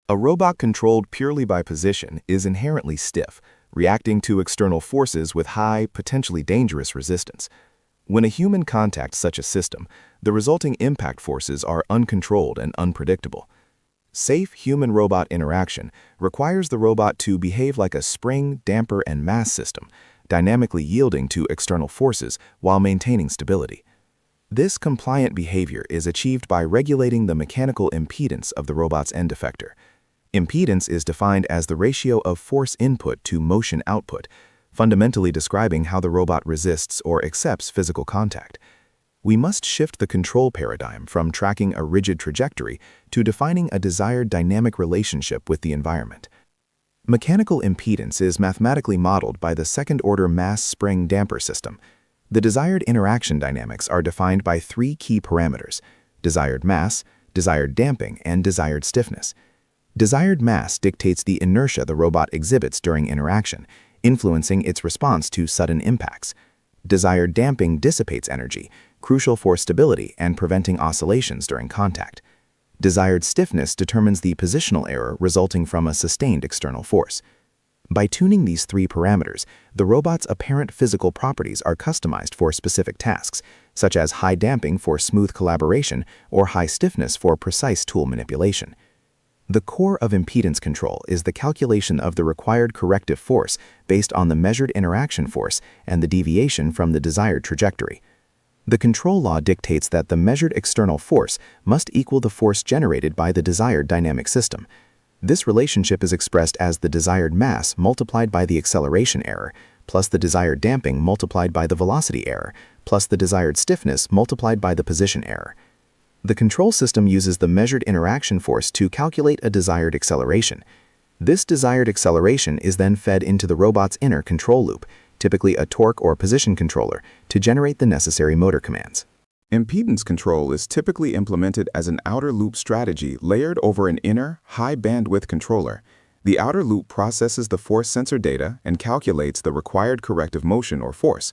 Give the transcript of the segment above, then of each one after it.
A robot controlled purely by position is inherently stiff, reacting to external forces with high, potentially dangerous resistance. When a human contacts such a system, the resulting impact forces are uncontrolled and unpredictable. Safe human-robot interaction requires the robot to behave like a spring, damper, and mass system, dynamically yielding to external forces while maintaining stability. This compliant behavior is achieved by regulating the mechanical impedance of the robot's end effector. Impedance is defined as the ratio of force input to motion output, fundamentally describing how the robot resists or accepts physical contact. We must shift the control paradigm from tracking a rigid trajectory to defining a desired dynamic relationship with the environment. Mechanical impedance is mathematically modeled by the second-order mass spring damper system. The desired interaction dynamics are defined by three key parameters: desired mass, desired damping, and desired stiffness. Desired mass dictates the inertia the robot exhibits during interaction, influencing its response to sudden impacts. Desired damping dissipates energy, crucial for stability and preventing oscillations during contact. Desired stiffness determines the positional error resulting from a sustained external force. By tuning these three parameters, the robot's apparent physical properties are customized for specific tasks, such as high damping for smooth collaboration or high stiffness for precise tool manipulation. The core of impedance control is the calculation of the required corrective force based on the measured interaction force and the deviation from the desired trajectory. The control law dictates that the measured external force must equal the force generated by the desired dynamic system. This relationship is expressed as the desired mass multiplied by the acceleration error, plus the desired damping multiplied by the velocity error, plus the desired stiffness multiplied by the position error. The control system uses the measured interaction force to calculate a desired acceleration. This desired acceleration is then fed into the robot's inner control loop, typically a torque or position controller, to generate the necessary motor commands. Impedance control is typically implemented as an outer loop strategy layered over an inner, high-bandwidth controller. The outer loop processes the force sensor data and calculates the required corrective motion or force.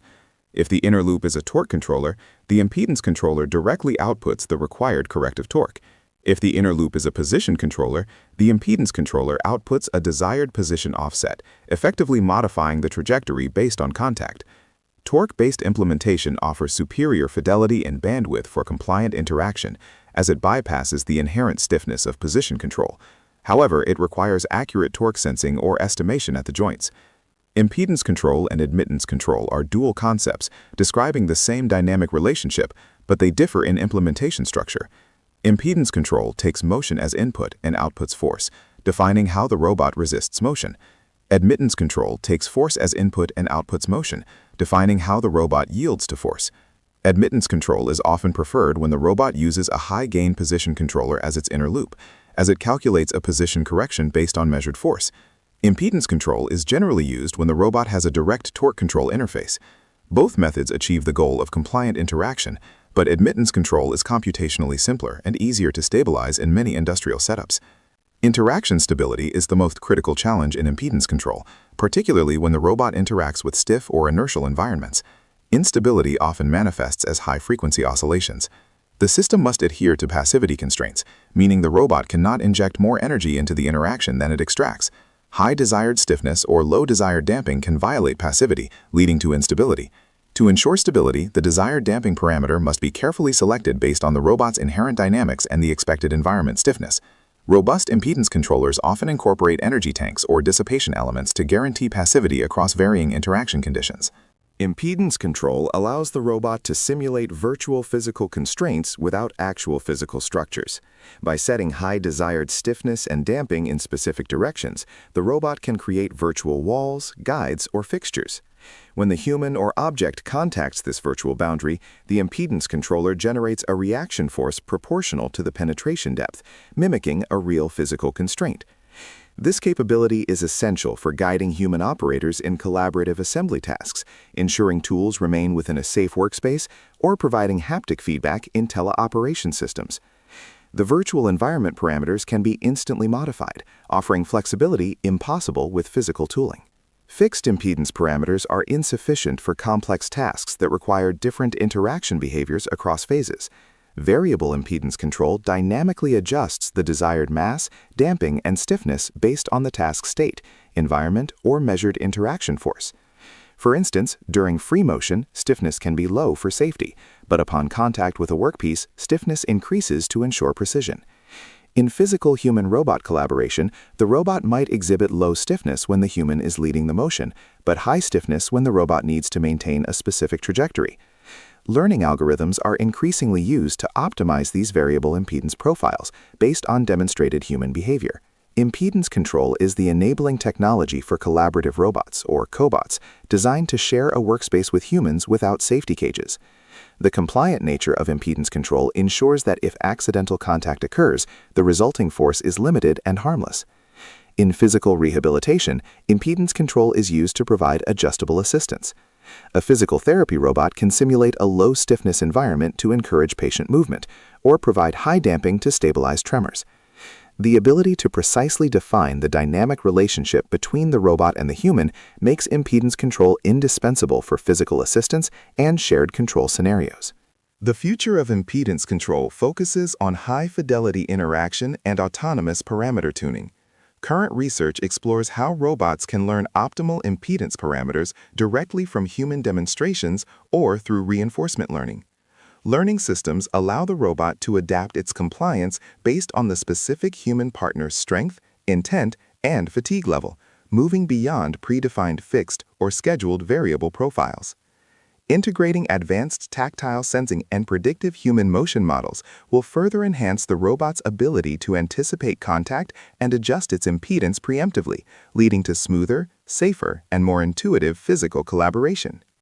If the inner loop is a torque controller, the impedance controller directly outputs the required corrective torque. If the inner loop is a position controller, the impedance controller outputs a desired position offset, effectively modifying the trajectory based on contact. Torque-based implementation offers superior fidelity and bandwidth for compliant interaction, as it bypasses the inherent stiffness of position control. However, it requires accurate torque sensing or estimation at the joints. Impedance control and admittance control are dual concepts describing the same dynamic relationship, but they differ in implementation structure. Impedance control takes motion as input and outputs force, defining how the robot resists motion. Admittance control takes force as input and outputs motion, defining how the robot yields to force. Admittance control is often preferred when the robot uses a high-gain position controller as its inner loop, as it calculates a position correction based on measured force. Impedance control is generally used when the robot has a direct torque control interface. Both methods achieve the goal of compliant interaction, but admittance control is computationally simpler and easier to stabilize in many industrial setups. Interaction stability is the most critical challenge in impedance control, particularly when the robot interacts with stiff or inertial environments. Instability often manifests as high-frequency oscillations. The system must adhere to passivity constraints, meaning the robot cannot inject more energy into the interaction than it extracts. High desired stiffness or low desired damping can violate passivity, leading to instability. To ensure stability, the desired damping parameter must be carefully selected based on the robot's inherent dynamics and the expected environment stiffness. Robust impedance controllers often incorporate energy tanks or dissipation elements to guarantee passivity across varying interaction conditions. Impedance control allows the robot to simulate virtual physical constraints without actual physical structures. By setting high desired stiffness and damping in specific directions, the robot can create virtual walls, guides, or fixtures. When the human or object contacts this virtual boundary, the impedance controller generates a reaction force proportional to the penetration depth, mimicking a real physical constraint. This capability is essential for guiding human operators in collaborative assembly tasks, ensuring tools remain within a safe workspace, or providing haptic feedback in teleoperation systems. The virtual environment parameters can be instantly modified, offering flexibility impossible with physical tooling. Fixed impedance parameters are insufficient for complex tasks that require different interaction behaviors across phases. Variable impedance control dynamically adjusts the desired mass, damping, and stiffness based on the task state, environment, or measured interaction force. For instance, during free motion, stiffness can be low for safety, but upon contact with a workpiece, stiffness increases to ensure precision. In physical human-robot collaboration, the robot might exhibit low stiffness when the human is leading the motion, but high stiffness when the robot needs to maintain a specific trajectory. Learning algorithms are increasingly used to optimize these variable impedance profiles based on demonstrated human behavior. Impedance control is the enabling technology for collaborative robots, or cobots, designed to share a workspace with humans without safety cages. The compliant nature of impedance control ensures that if accidental contact occurs, the resulting force is limited and harmless. In physical rehabilitation, impedance control is used to provide adjustable assistance. A physical therapy robot can simulate a low-stiffness environment to encourage patient movement, or provide high damping to stabilize tremors. The ability to precisely define the dynamic relationship between the robot and the human makes impedance control indispensable for physical assistance and shared control scenarios. The future of impedance control focuses on high-fidelity interaction and autonomous parameter tuning. Current research explores how robots can learn optimal impedance parameters directly from human demonstrations or through reinforcement learning. Learning systems allow the robot to adapt its compliance based on the specific human partner's strength, intent, and fatigue level, moving beyond predefined fixed or scheduled variable profiles. Integrating advanced tactile sensing and predictive human motion models will further enhance the robot's ability to anticipate contact and adjust its impedance preemptively, leading to smoother, safer, and more intuitive physical collaboration.